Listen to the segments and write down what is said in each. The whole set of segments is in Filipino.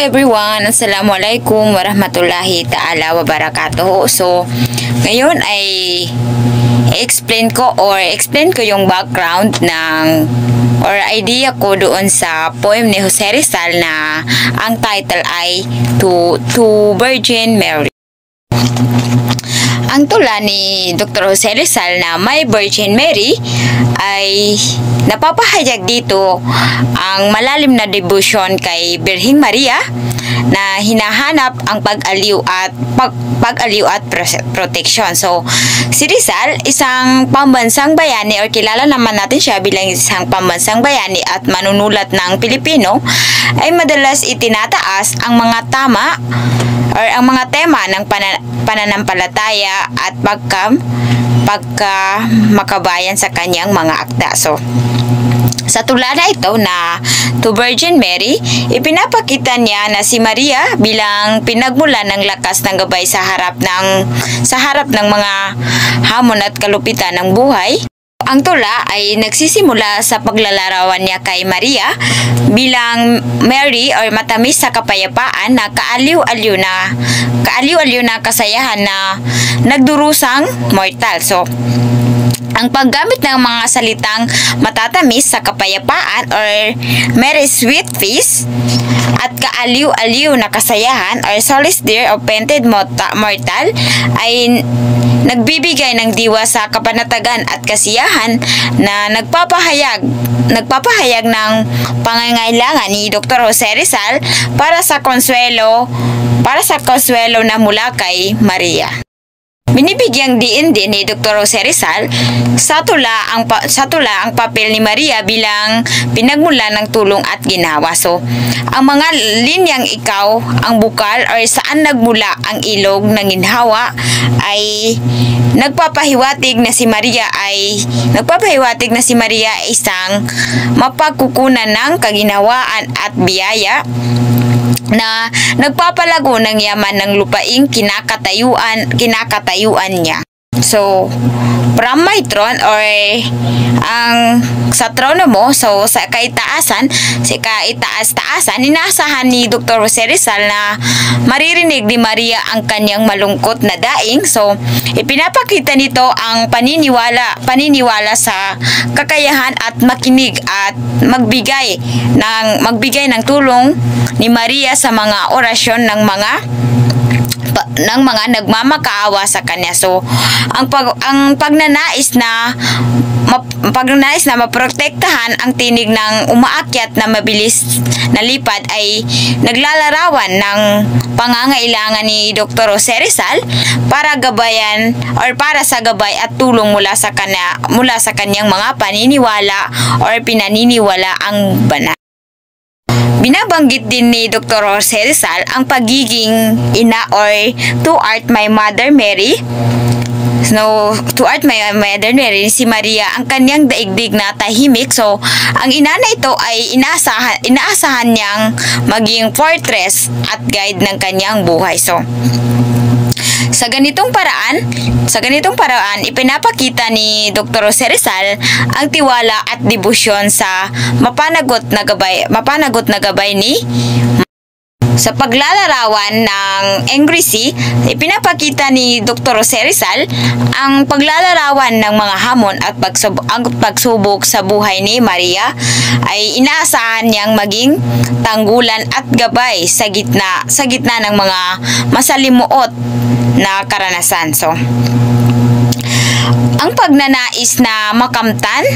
everyone, Assalamualaikum warahmatullahi ta'ala wabarakatuh. So, ngayon ay explain ko yung background ng or idea ko doon sa poem ni Jose Rizal na ang title ay To Virgin Mary. Ang tula ni Dr. Jose Rizal na My Virgin Mary ay napapahayag dito ang malalim na devotion kay Birheng Maria na hinahanap ang pag-aliw at protection. So, si Rizal, isang pambansang bayani or kilala naman natin siya bilang isang pambansang bayani at manunulat ng Pilipino, ay madalas itinataas ang mga tama or ang mga tema ng pananampalataya at pagka-makabayan sa kanyang mga akda. So, sa tula na ito na To Virgin Mary, ipinapakita niya na si Maria bilang pinagmulan ng lakas ng gabay sa harap ng mga hamon at kalupitan ng buhay. Ang tula ay nagsisimula sa paglalarawan niya kay Maria bilang Mary or matamis sa kapayapaan na kaaliw-aliw na kasayahan na nagdurusang mortal. So, ang paggamit ng mga salitang matatamis sa kapayapaan or Mary's sweet face at kaaliw-aliw na kasayahan or Solace Dear o Painted Mortal ay nagbibigay ng diwa sa kapanatagan at kasiyahan na nagpapahayag ng pangangailangan ni Dr. Jose Rizal para sa konsuelo na mula kay Maria. Binibigyang diin din ni Dr. Jose Rizal sa tula ang papel ni Maria bilang pinagmulan ng tulong at ginawa. So, ang mga linyang ikaw, ang bukal or saan nagmula ang ilog ng ginhawa ay nagpapahiwatig na si Maria ay isang mapagkukunan ng kaginhawaan at biyaya na nagpapalago ng yaman ng lupaing kinakatayuan niya. So, from my throne or ang sa trono mo, so sa kaitaasan, inaasahan ni Dr. Jose Rizal na maririnig ni Maria ang kanyang malungkot na daing. So, ipinapakita nito ang paniniwala sa kakayahan at makinig at magbigay ng tulong ni Maria sa mga orasyon ng mga nagmamakaawa sa kanya. So, ang pagnanais na maprotektahan ang tinig ng umaakyat na mabilis na lipad ay naglalarawan ng pangangailangan ni Dr. Jose Rizal para sa gabay at tulong mula sa kanyang mga paniniwala or pinaniniwala ang banal. Binabanggit din ni Dr. Jose Rizal ang pagiging ina or to art my Mother Mary. So, to art my Mother Mary, si Maria ang kanyang daigdig na tahimik. So, ang ina na ito ay inaasahan niyang maging fortress at guide ng kanyang buhay. So, sa ganitong paraan, ipinapakita ni Dr. Jose Rizal ang tiwala at debosyon sa mapanagot na gabay ni sa paglalarawan ng Angry Sea. Ipinapakita ni Dr. Jose Rizal ang paglalarawan ng mga hamon at pagsubok sa buhay ni Maria ay inaasahan niyang maging tanggulan at gabay sa gitna ng mga masalimuot na karanasan. So, ang pagnanais na makamtan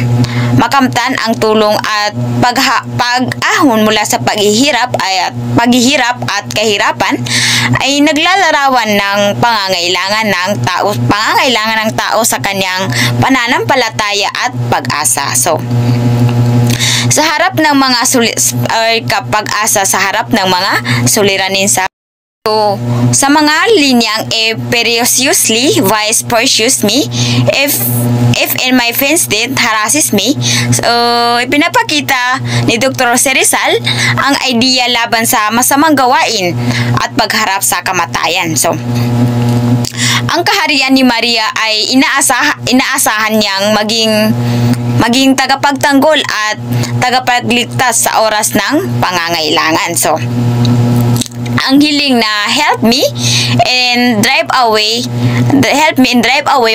ang tulong at pag-ahon mula sa paghihirap at kahirapan ay naglalarawan ng pangangailangan ng tao sa kanyang pananampalataya at pag-asa. So, sa harap ng mga pag-asa sa harap ng mga suliranin So, sa mga linyang periously vice pursues me, if in my fence death harasses me, so, ipinapakita ni Dr. Jose Rizal ang idea laban sa masamang gawain at pagharap sa kamatayan. So, ang kaharian ni Maria ay inaasahan niyang maging tagapagtanggol at tagapagligtas sa oras ng pangangailangan. So, ang hiling na help me and drive away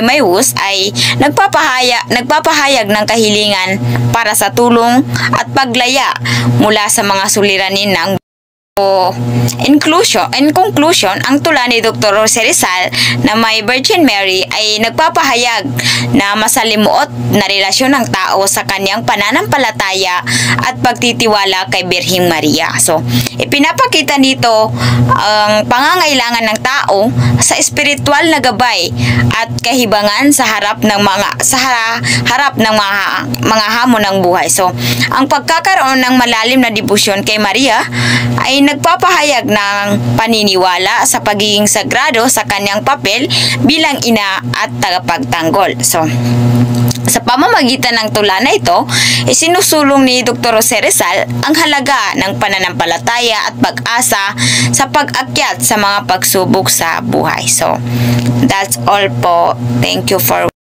my woes ay nagpapahayag ng kahilingan para sa tulong at paglaya mula sa mga suliranin ng in conclusion, ang tula ni Dr. Jose Rizal na may Virgin Mary ay nagpapahayag na masalimuot na relasyon ng tao sa kanyang pananampalataya at pagtitiwala kay Birheng Maria. So, ipinapakita nito ang pangangailangan ng tao sa espiritual na gabay at kahibangan sa harap ng mga hamon ng buhay. So, ang pagkakaroon ng malalim na debosyon kay Maria ay nagpapahayag ng paniniwala sa pagiging sagrado sa kanyang papel bilang ina at tagapagtanggol. So, sa pamamagitan ng tula na ito, isinusulong ni Dr. Jose Rizal ang halaga ng pananampalataya at pag-asa sa pag-akyat sa mga pagsubok sa buhay. So, that's all po. Thank you for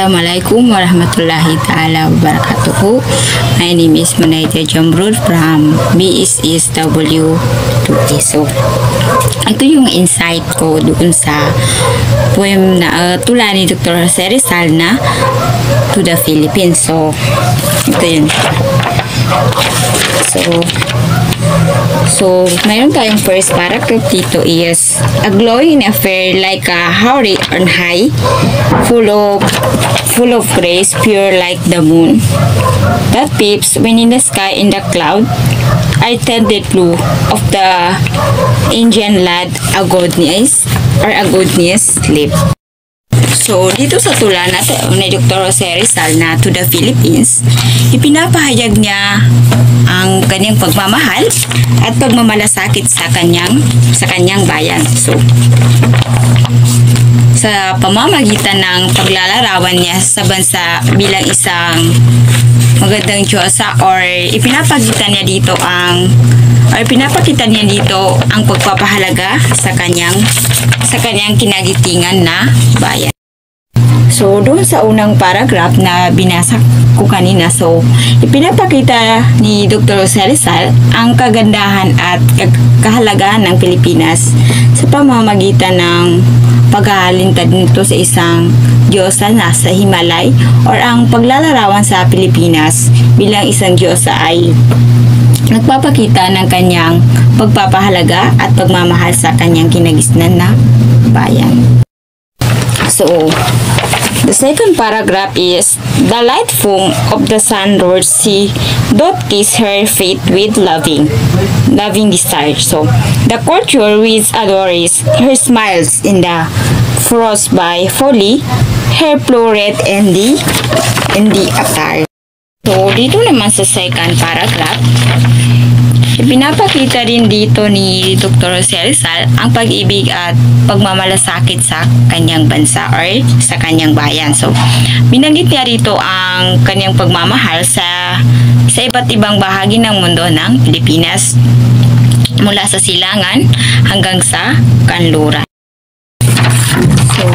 Assalamualaikum warahmatullahi ta'ala wabarakatuh. My name is Munayda Jamrud from BSSW 2A. So, ito yung insight ko doon sa poem na tula ni Dr. Jose Rizal na To the Philippines. So, ito yun. So, mayroon tayong first paragraph dito is a glowing affair like a howry on high, full of grace, pure like the moon, that peeps when in the sky in the cloud, I tended blue of the Indian lad, a goodness sleep. So, dito sa tula ni Dr. Jose Rizal na To the Philippines, ipinapahayag niya ang kanyang pagmamahal at pagmamalasakit sa kanyang bayan. So, sa pamamagitan ng paglalarawan niya sa bansa bilang isang magandang Diyosa, or ipinapakita niya dito ang pagpapahalaga sa kanyang kinagitingan na bayan. So, doon sa unang paragraph na binasa ko kanina, so, ipinapakita ni Dr. Jose Rizal ang kagandahan at kahalagahan ng Pilipinas sa pamamagitan ng paghahalintad nito sa isang Diyosa na sa Himalay, or ang paglalarawan sa Pilipinas bilang isang Diyosa ay nagpapakita ng kanyang pagpapahalaga at pagmamahal sa kanyang kinagisnan na bayan. So, the second paragraph is, the light foam of the sun Lord sea doth kiss her feet with loving desire. So, the courtier which adores her smiles in the frost by folly, her floret in the attire. So, dito naman sa second paragraph, ipinapakita rin dito ni Dr. Jose Rizal ang pag-ibig at pagmamalasakit sa kanyang bansa or sa kanyang bayan. So, binanggit niya rito ang kanyang pagmamahal sa iba't ibang bahagi ng mundo ng Pilipinas, mula sa silangan hanggang sa kanluran. So,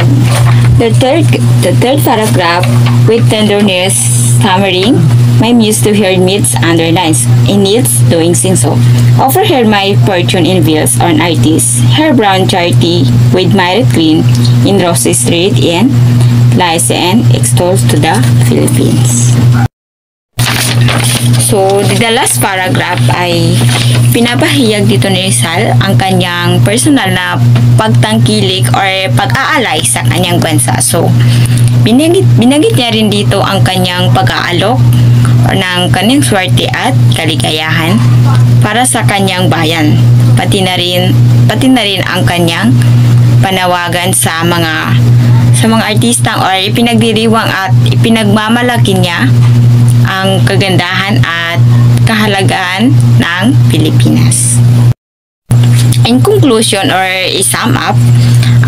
the third paragraph, with tenderness stammering, my muse to her meets underlines in its doing sing so. Offer her my fortune in veils on artists, her brown charity with merit clean in rosy street and lies and extols to the Philippines. So, the last paragraph ay pinapahayag dito ni Rizal ang kanyang personal na pagtangkilik or pag-aalay sa kanyang bansa. So, binanggit niya rin dito ang kanyang pag-aalok or ng kanyang swerte at kaligayahan para sa kanyang bayan. Pati na rin ang kanyang panawagan sa mga artistang or ipinagdiriwang at ipinagmamalaki niya ang kagandahan at kahalagahan ng Pilipinas. In conclusion or i-sum up,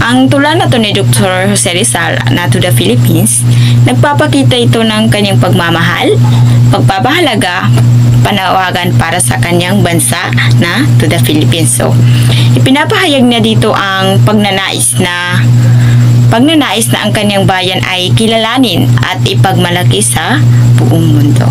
ang tula na to ni Dr. Jose Rizal na To the Philippines, nagpapakita ito ng kanyang pagmamahal, pagpapahalaga, panawagan para sa kanyang bansa na To the Philippines. So, ipinapahayag niya dito ang pagnanais na ang kanyang bayan ay kilalanin at ipagmalaki sa buong mundo.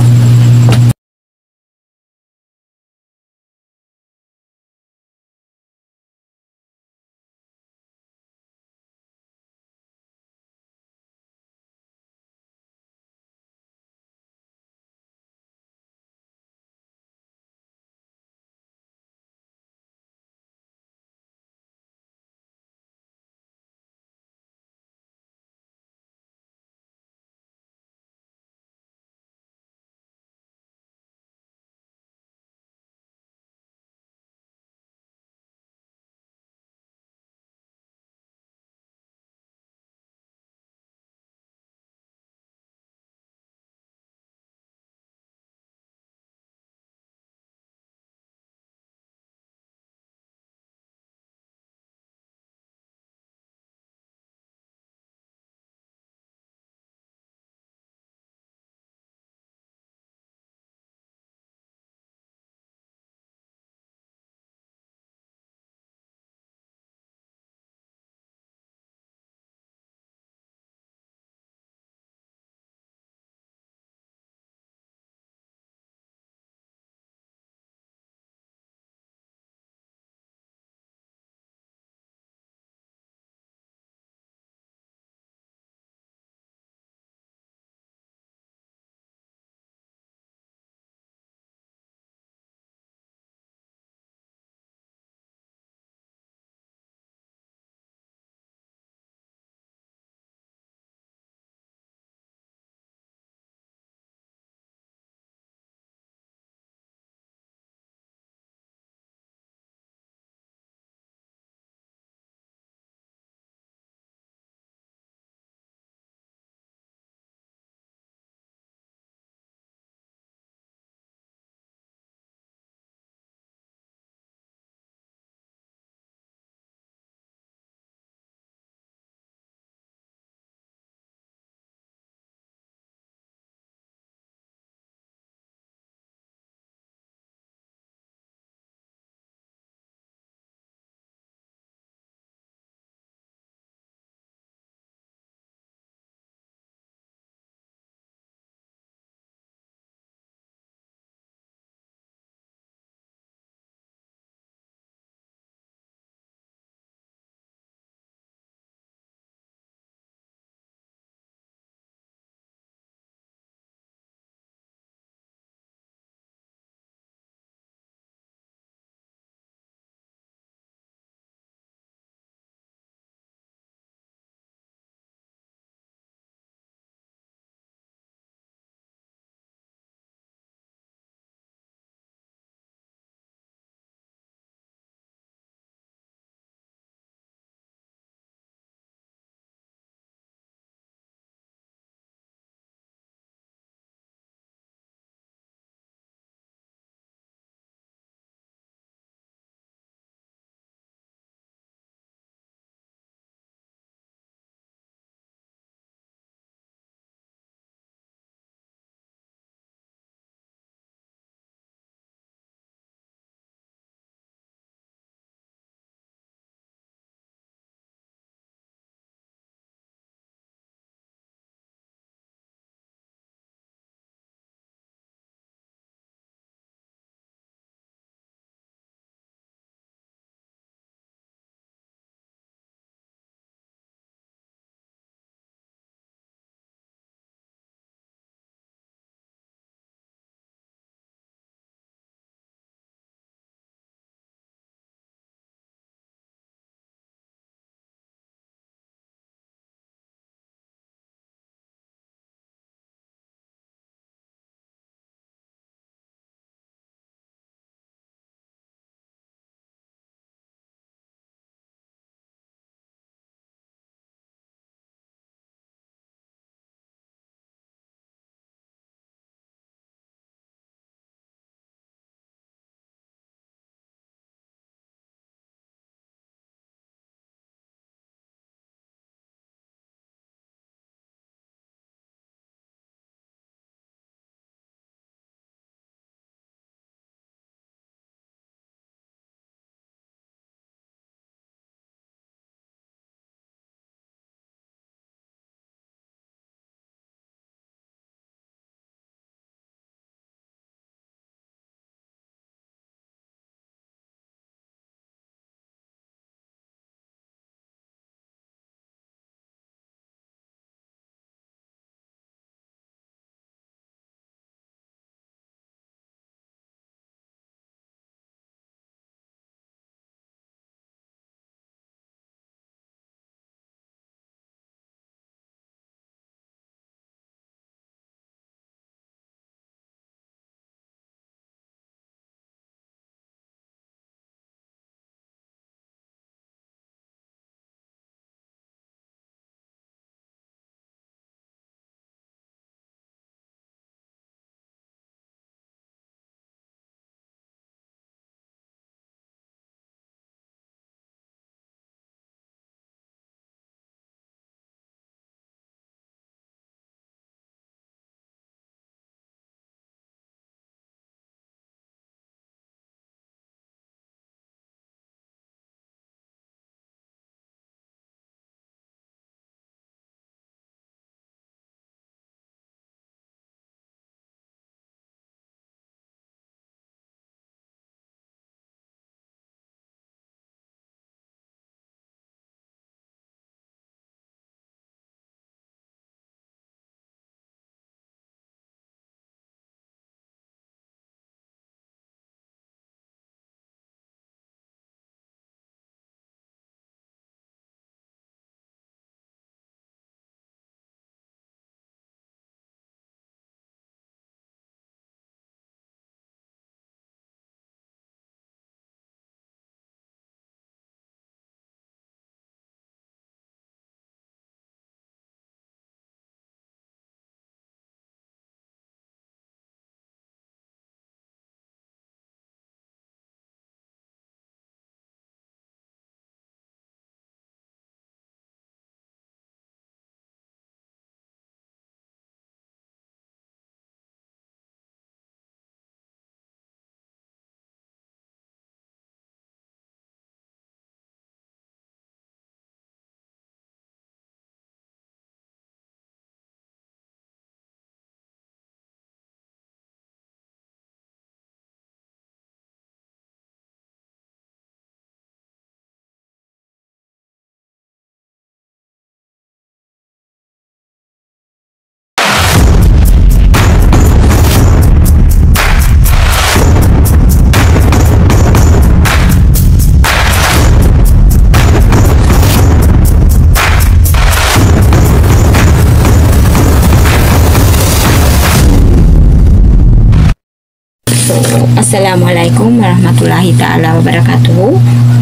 Assalamualaikum warahmatullahi ta'ala wabarakatuh.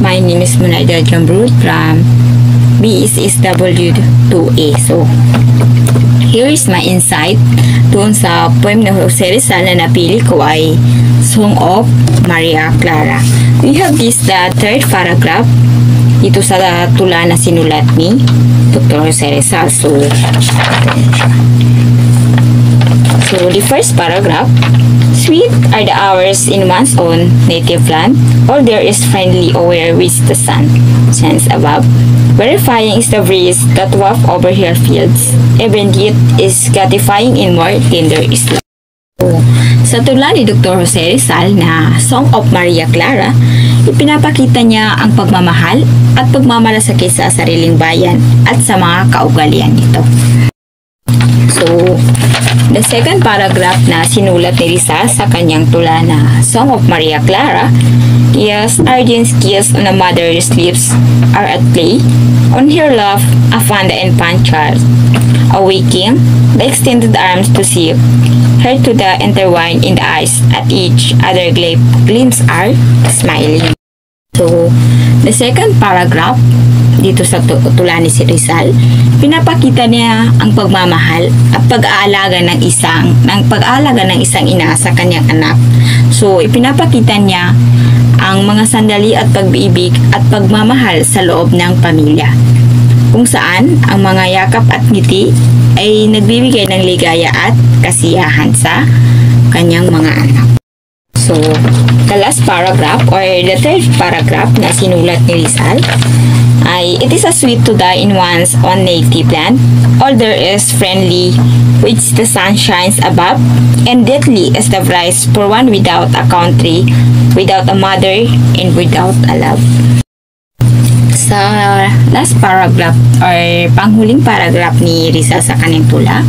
My name is Munaida Jambrut from BSSW2A. So, here is my insight doon sa poem ni Jose Rizal na napili ko ay Song of Maria Clara. We have this the third paragraph dito sa tula na sinulat ni Dr. Jose Rizal. So, the first paragraph, sweet are the hours in one's own native land, all there is friendly aware with the sun, shines above. Verifying is the breeze that waft over hill fields, even yet is gratifying in more tender is love. Sa tula ni Dr. Jose Rizal na Song of Maria Clara, ipinapakita niya ang pagmamahal at pagmamalasakit sa sariling bayan at sa mga kaugalian nito. So, the second paragraph na sinulat ni Rizal sa kanyang tula na Song of Maria Clara is ardent skills on a mother's lips are at play, on her love, a fond and fond child, awaking the extended arms to see her to the intertwined in the eyes at each other glimpse are smiling. So, the second paragraph dito sa tula ni si Rizal, pinapakita niya ang pagmamahal at pag-aalaga ng isang ina sa kanyang anak. So, ipinapakita niya ang mga sandali at pag-ibig at pagmamahal sa loob ng pamilya, kung saan ang mga yakap at ngiti ay nagbibigay ng ligaya at kasiyahan sa kanyang mga anak. So, the last paragraph or the third paragraph na sinulat ni Rizal ay, it is a sweet to die in one's own native land. All there is friendly, which the sun shines above, and deadly is the price for one without a country, without a mother, and without a love. Sa last paragraph or panghuling paragraph ni Rizal sa kanyang tula,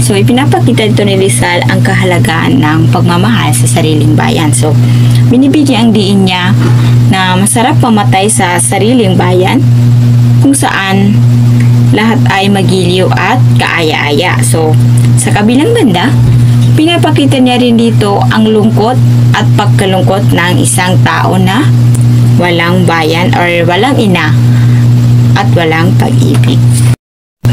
so ipinapakita dito ni Rizal ang kahalagaan ng pagmamahal sa sariling bayan. So, binibigyan ang diin niya na masarap mamatay sa sariling bayan kung saan lahat ay magiliw at kaaya-aya. So, sa kabilang banda, pinapakita niya rin dito ang lungkot at pagkalungkot ng isang tao na walang bayan or walang ina at walang pag-ibig.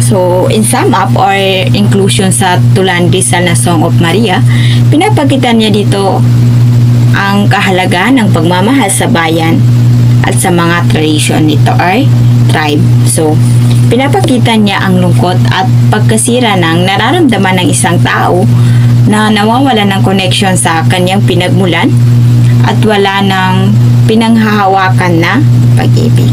So, in sum up or inclusion sa tula ni Rizal na Song of Maria, pinapakita niya dito ang kahalagaan ng pagmamahal sa bayan at sa mga tradisyon nito or tribe. So, pinapakita niya ang lungkot at pagkasira ng nararamdaman ng isang tao na nawawala ng connection sa kanyang pinagmulan at wala ng pinanghahawakan na pag-ibig.